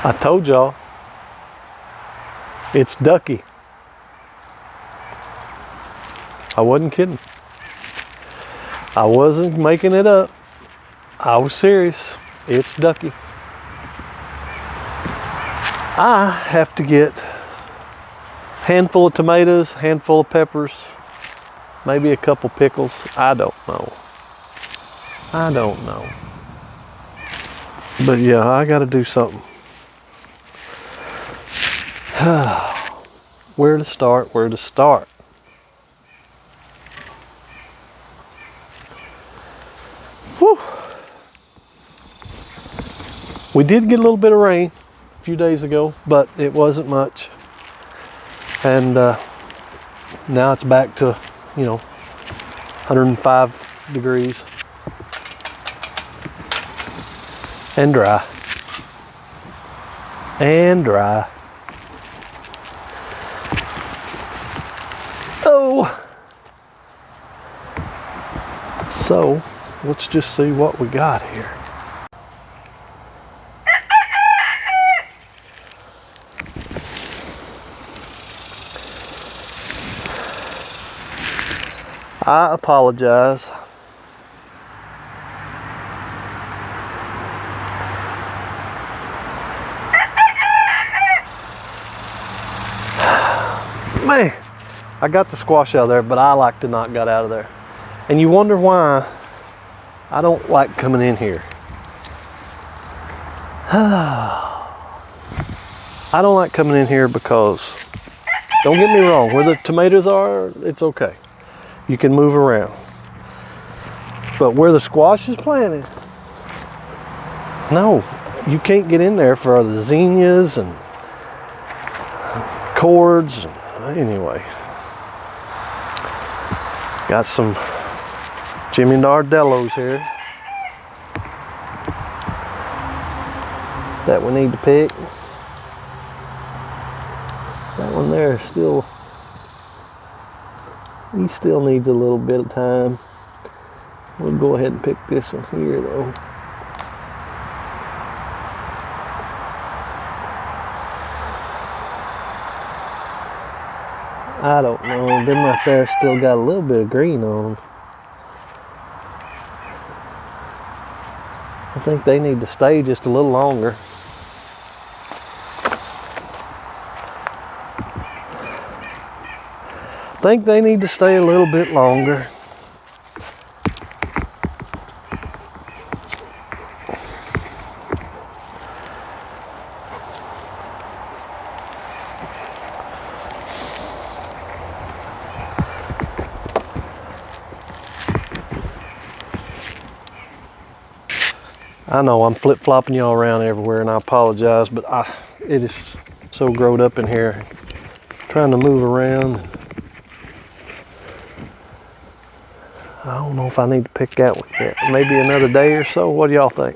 I told y'all, it's ducky. I wasn't kidding. I wasn't making it up. I was serious. It's ducky. I have to get a handful of tomatoes, handful of peppers, maybe a couple pickles. I don't know. But yeah, I got to do something. Where to start? Whew. We did get a little bit of rain a few days ago, but it wasn't much. And now it's back to, 105 degrees and dry. Oh, so let's just see what we got here. I apologize. Man, I got the squash out of there, but I like to not get out of there. And you wonder why I don't like coming in here. I don't like coming in here because, don't get me wrong, where the tomatoes are, it's okay. You can move around. But where the squash is planted, no, you can't get in there for the zinnias and cords. Anyway, got some Jimmy Nardellos here that we need to pick. That one there he still needs a little bit of time. We'll go ahead and pick this one here though. I don't know, them right there still got a little bit of green on them. I think they need to stay just a little longer. I think they need to stay a little bit longer. I know I'm flip-flopping y'all around everywhere and I apologize, but it is so growed up in here. Trying to move around. I don't know if I need to pick that one yet. Maybe another day or so. What do y'all think?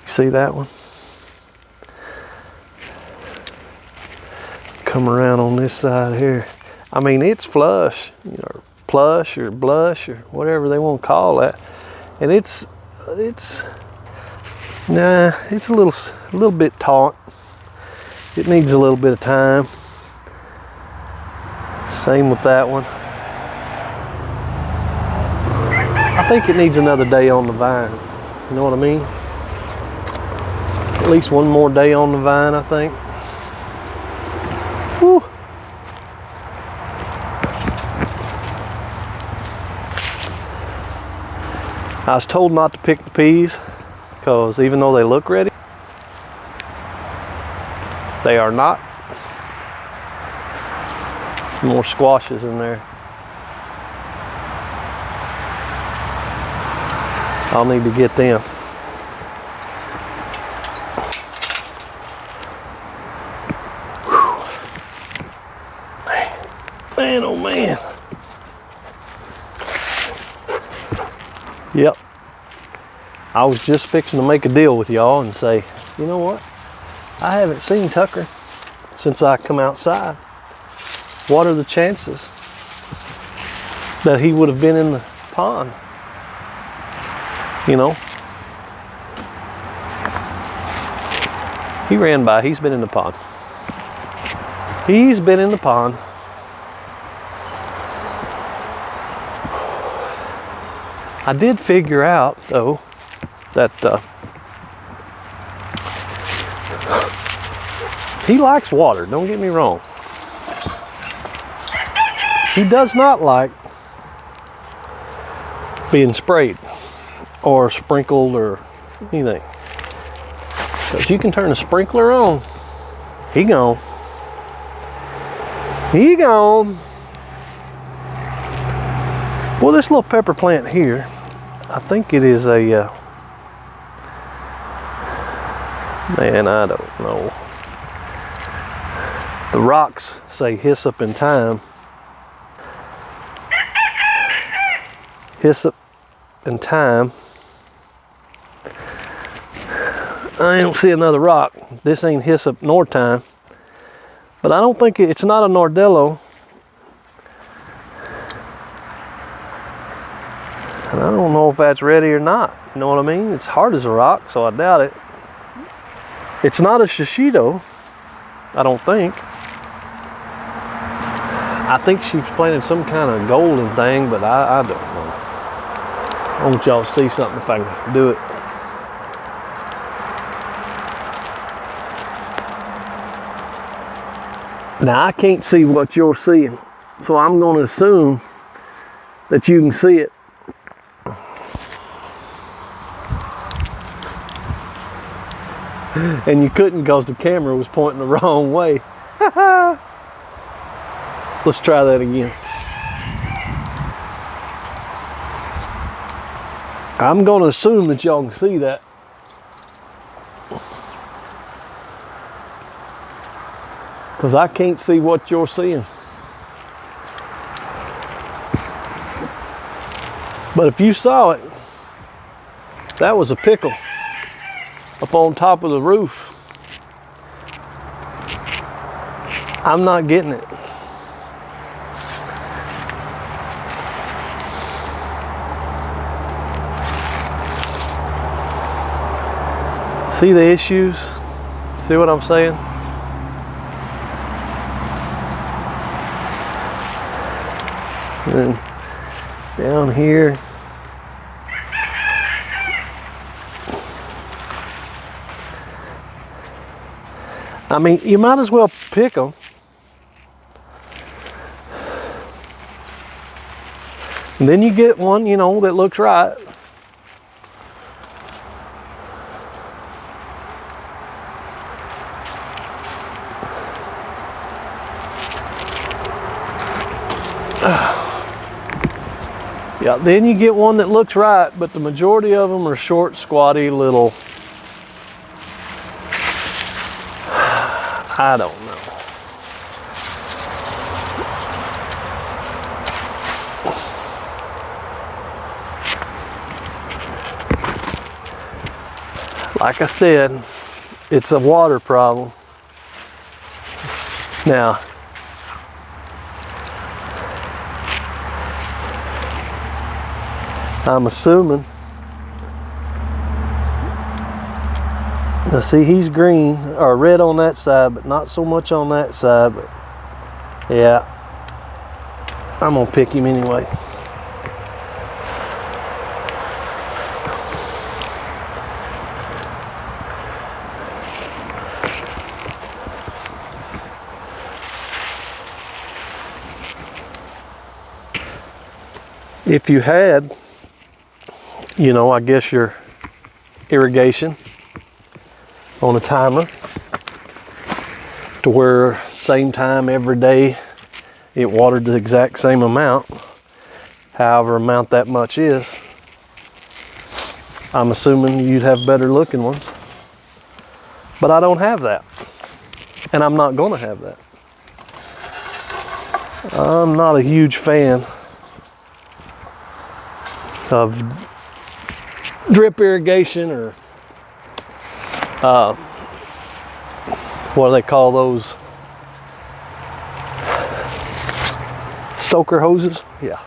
See that one? Come around on this side here. I mean, it's flush, plush or blush or whatever they want to call that. And it's a little bit taut. It needs a little bit of time. Same with that one. I think it needs another day on the vine. You know what I mean? At least one more day on the vine, I think. Whew. I was told not to pick the peas because even though they look ready, they are not. Some more squashes in there. I'll need to get them. Man, oh man. Yep. I was just fixing to make a deal with y'all and say, you know what? I haven't seen Tucker since I come outside. What are the chances that he would have been in the pond? He ran by. He's been in the pond. He's been in the pond. I did figure out, though, that he likes water. Don't get me wrong. He does not like being sprayed or sprinkled or anything. Because you can turn the sprinkler on, he gone. He gone. Well, this little pepper plant here, I think it is a, man, I don't know. The rocks say hyssop and thyme. Hyssop and thyme. I don't see another rock. This ain't hyssop nor thyme. But I don't think it's not a Nordello. And I don't know if that's ready or not. You know what I mean? It's hard as a rock, so I doubt it. It's not a Shishido, I don't think. I think she's planted some kind of golden thing, but I don't know. I want y'all to see something if I can do it. Now I can't see what you're seeing, so I'm going to assume that you can see it. And you couldn't because the camera was pointing the wrong way. Let's try that again. I'm going to assume that y'all can see that. Because I can't see what you're seeing. But if you saw it, that was a pickle up on top of the roof. I'm not getting it. See the issues? See what I'm saying? And then down here, I mean, you might as well pick them. And then you get one, you know, that looks right. Yeah, then you get one that looks right, but the majority of them are short, squatty, little, I don't know. Like I said, it's a water problem. Now, I'm assuming, now see, he's green or red on that side, but not so much on that side. But yeah, I'm gonna pick him anyway. If you had, you know, I guess your irrigation on a timer to where same time every day it watered the exact same amount, however amount that much is, I'm assuming you'd have better looking ones. But I don't have that, and I'm not gonna have that. I'm not a huge fan of drip irrigation or what do they call those? Soaker hoses? Yeah.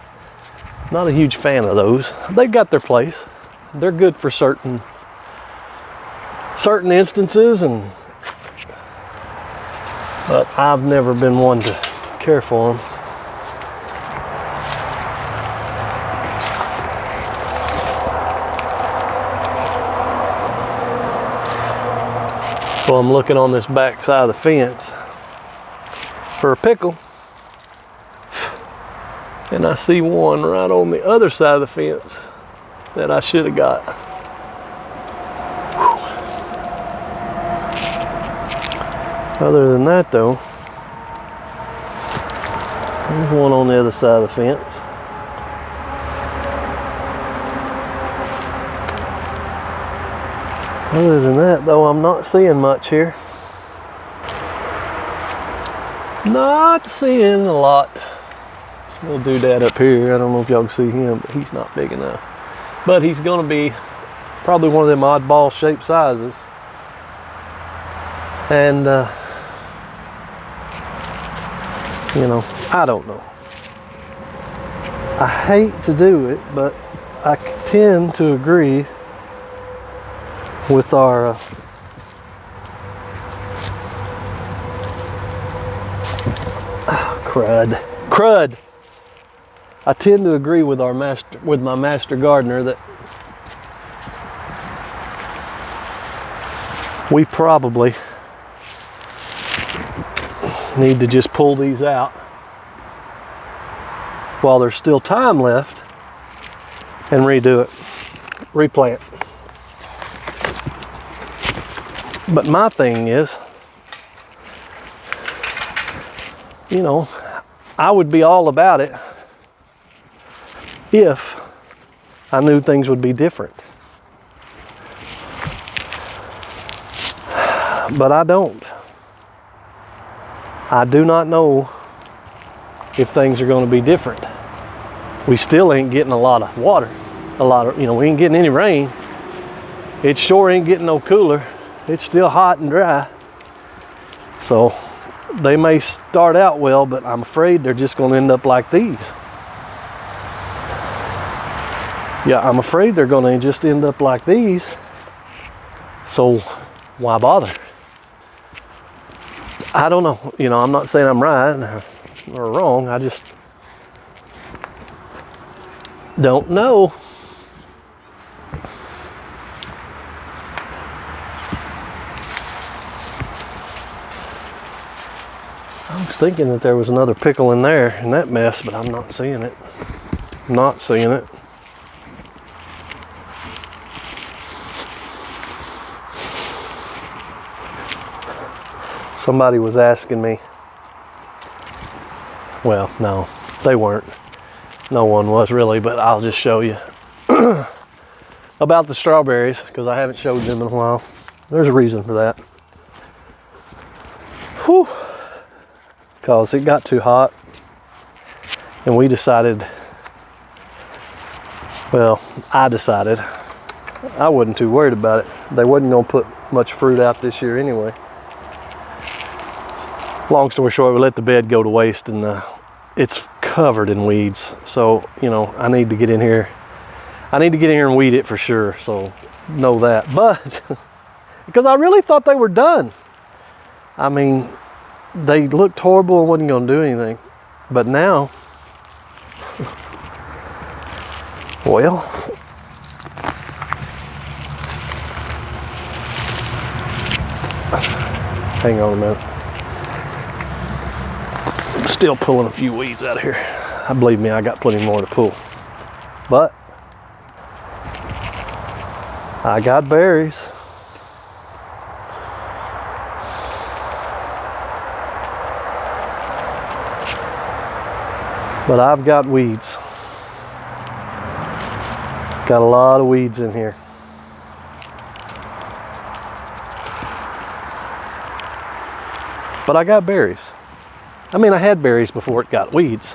Not a huge fan of those. They've got their place. They're good for certain instances, and but I've never been one to care for them. So I'm looking on this back side of the fence for a pickle, and I see one right on the other side of the fence that I should have got. Other than that though, there's one on the other side of the fence. Other than that though, I'm not seeing much here. Not seeing a lot. This little doodad up here, I don't know if y'all can see him, but he's not big enough. But he's gonna be probably one of them oddball shaped sizes. And you know, I don't know. I hate to do it, but I tend to agree with our crud. I tend to agree with my master gardener that we probably need to just pull these out while there's still time left and redo it, replant. But my thing is, you know, I would be all about it if I knew things would be different. But I don't. I do not know if things are going to be different. We still ain't getting a lot of water. We ain't getting any rain. It sure ain't getting no cooler. It's still hot and dry. So they may start out well, but I'm afraid they're just going to end up like these. Yeah, I'm afraid they're going to just end up like these. So why bother? I don't know. You know, I'm not saying I'm right or wrong. I just don't know. I was thinking that there was another pickle in there in that mess, but I'm not seeing it. Not seeing it. Somebody was asking me. Well, no, they weren't. No one was really, but I'll just show you about the strawberries because I haven't showed them in a while. There's a reason for that. Whew. Because it got too hot and we decided, well, I decided I wasn't too worried about it. They wasn't going to put much fruit out this year anyway. Long story short, we let the bed go to waste and it's covered in weeds. So, you know, I need to get in here. I need to get in here and weed it for sure. So know that. But because I really thought they were done. I mean, they looked horrible and wasn't going to do anything. But now, well, hang on a minute. Still pulling a few weeds out of here. Believe me, I got plenty more to pull. But I got berries. But I've got weeds. Got a lot of weeds in here. But I got berries. I mean, I had berries before it got weeds,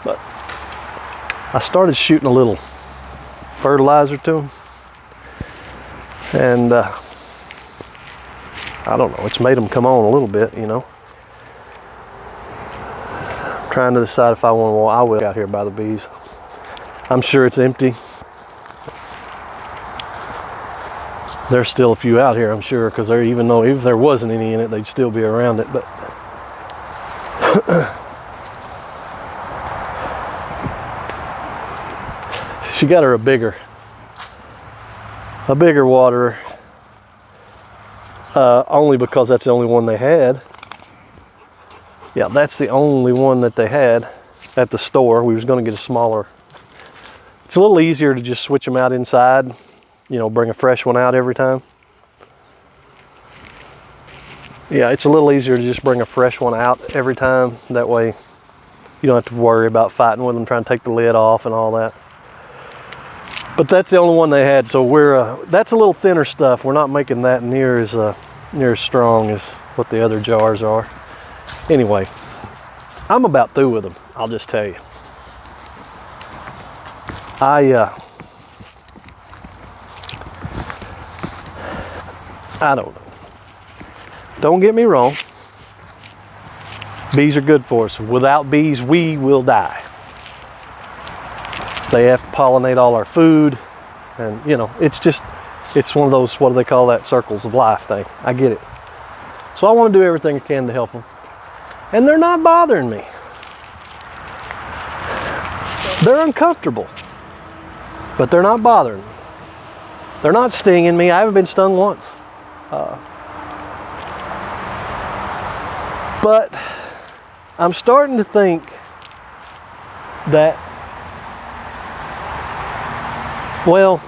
but I started shooting a little fertilizer to them, and I don't know, it's made them come on a little bit, you know. I'm trying to decide if I want to, I will out here by the bees. I'm sure it's empty. There's still a few out here, I'm sure, because even though if there wasn't any in it, they'd still be around it. But she got her a bigger waterer, only because that's the only one they had. Yeah, that's the only one that they had at the store. We was going to get a smaller. It's a little easier to just switch them out inside, you know, bring a fresh one out every time. Yeah, it's a little easier to just bring a fresh one out every time. That way you don't have to worry about fighting with them, trying to take the lid off and all that. But that's the only one they had, so that's a little thinner stuff. We're not making that near as strong as what the other jars are. Anyway, I'm about through with them, I'll just tell you. I don't know. Don't get me wrong. Bees are good for us. Without bees, we will die. They have to pollinate all our food, and you know, it's one of those, what do they call that, circles of life thing. I get it. So I want to do everything I can to help them. And they're not bothering me. They're uncomfortable, but they're not bothering me. They're not stinging me. I haven't been stung once. But I'm starting to think that, well,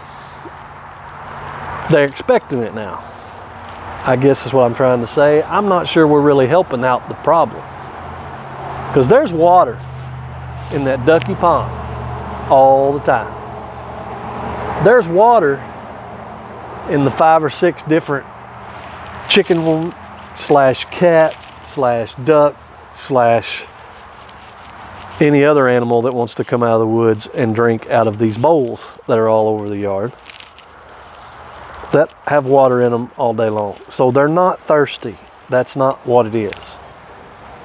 they're expecting it now, I guess is what I'm trying to say. I'm not sure we're really helping out the problem, because there's water in that Ducky Pond all the time. There's water in the 5 or 6 different chicken slash cat slash duck slash any other animal that wants to come out of the woods and drink out of these bowls that are all over the yard, that have water in them all day long. So they're not thirsty. That's not what it is.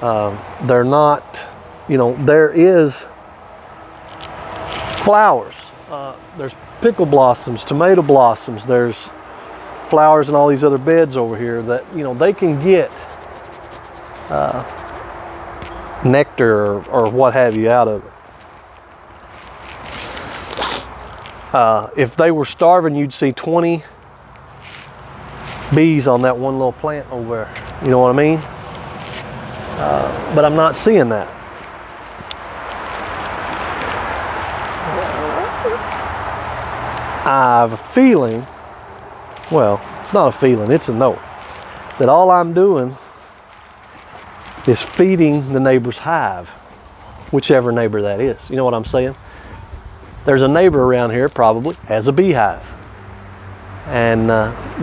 They're not, you know, there is flowers. There's pickle blossoms, tomato blossoms. There's flowers in all these other beds over here that, you know, they can get nectar or what have you out of it. If they were starving, you'd see 20 bees on that one little plant over there. You know what I mean? But I'm not seeing that. I have a feeling, well, it's not a feeling, it's a note, that all I'm doing is feeding the neighbor's hive, whichever neighbor that is. You know what I'm saying? There's a neighbor around here probably has a beehive. And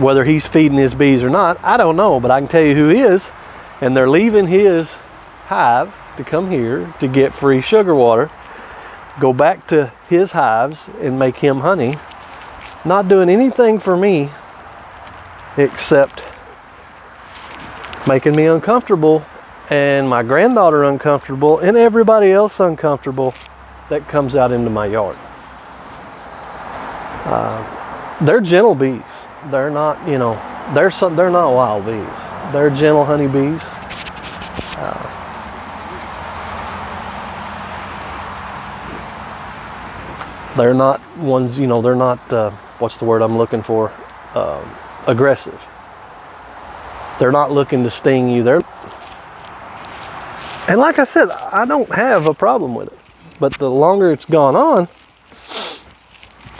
whether he's feeding his bees or not, I don't know, but I can tell you who is. And they're leaving his hive to come here to get free sugar water, go back to his hives and make him honey, not doing anything for me except making me uncomfortable and my granddaughter uncomfortable and everybody else uncomfortable that comes out into my yard. They're gentle bees. They're not, you know, they're not wild bees. They're gentle honey bees. They're not ones, you know, they're not, what's the word I'm looking for? Aggressive. They're not looking to sting you. And like I said, I don't have a problem with it. But the longer it's gone on,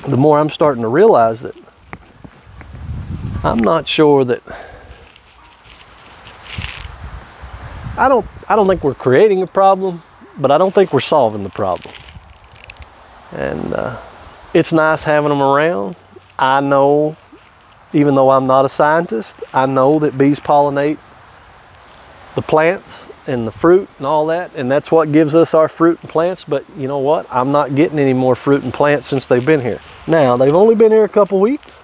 the more I'm starting to realize that I'm not sure that, I don't think we're creating a problem, but I don't think we're solving the problem. And it's nice having them around. I know, even though I'm not a scientist, I know that bees pollinate the plants and the fruit and all that, and that's what gives us our fruit and plants. But you know what? I'm not getting any more fruit and plants since they've been here. Now, they've only been here a couple weeks.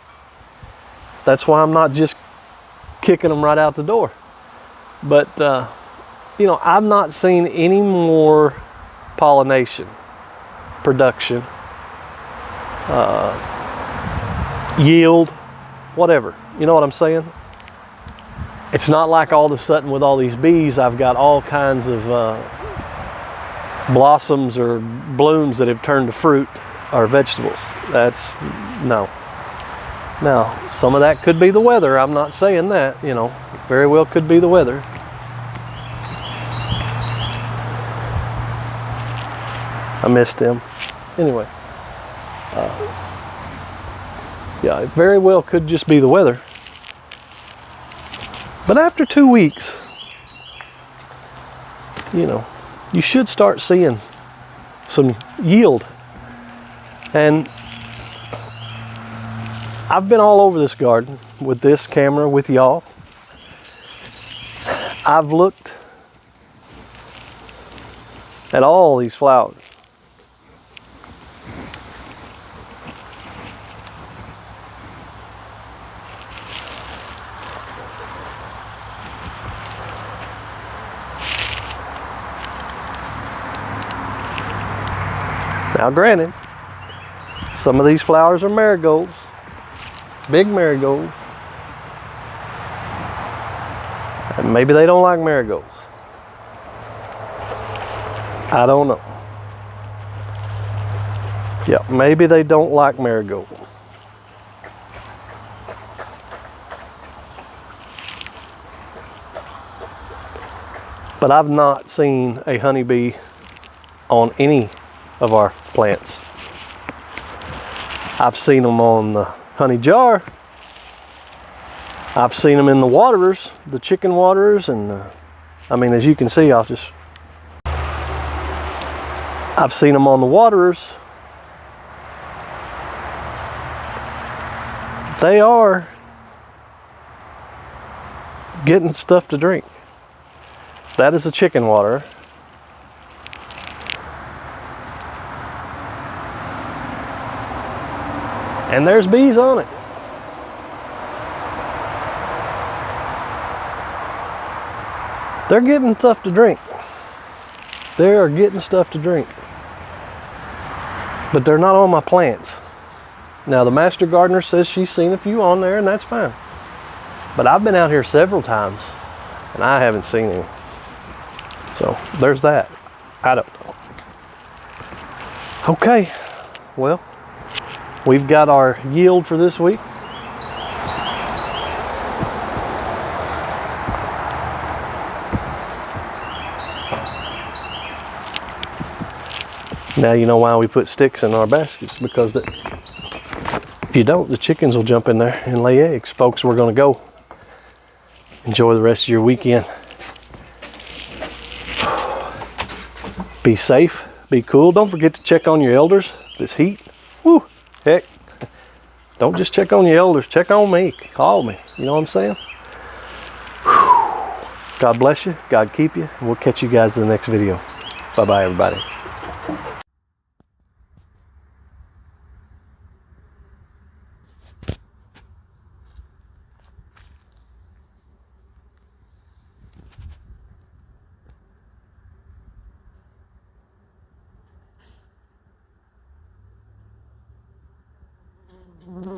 That's why I'm not just kicking them right out the door. But, you know, I've not seen any more pollination, production, yield, whatever. You know what I'm saying? It's not like all of a sudden with all these bees, I've got all kinds of blossoms or blooms that have turned to fruit or vegetables. That's, no. Now, some of that could be the weather. I'm not saying that, you know, very well could be the weather. I missed him. Anyway, yeah, it very well could just be the weather. But after 2 weeks, you know, you should start seeing some yield. And I've been all over this garden with this camera with y'all. I've looked at all these flowers. Now granted, some of these flowers are marigolds, big marigolds, and maybe they don't like marigolds. I don't know. Yeah, maybe they don't like marigold. But I've not seen a honeybee on any of our plants. I've seen them on the honey jar. I've seen them in the waterers, the chicken waterers, and I mean, as you can see, I've seen them on the waterers. They are getting stuff to drink. That is a chicken waterer. And there's bees on it. They're getting stuff to drink. They are getting stuff to drink. But they're not on my plants. Now the master gardener says she's seen a few on there, and that's fine. But I've been out here several times and I haven't seen any. So there's that. I don't know. Okay, well, we've got our yield for this week. Now you know why we put sticks in our baskets, because if you don't, the chickens will jump in there and lay eggs. Folks, we're going to go. Enjoy the rest of your weekend. Be safe, be cool. Don't forget to check on your elders. This heat, woo, heck. Don't just check on your elders, check on me, call me. You know what I'm saying? Whew. God bless you, God keep you, and we'll catch you guys in the next video. Bye-bye, everybody. Mm-hmm.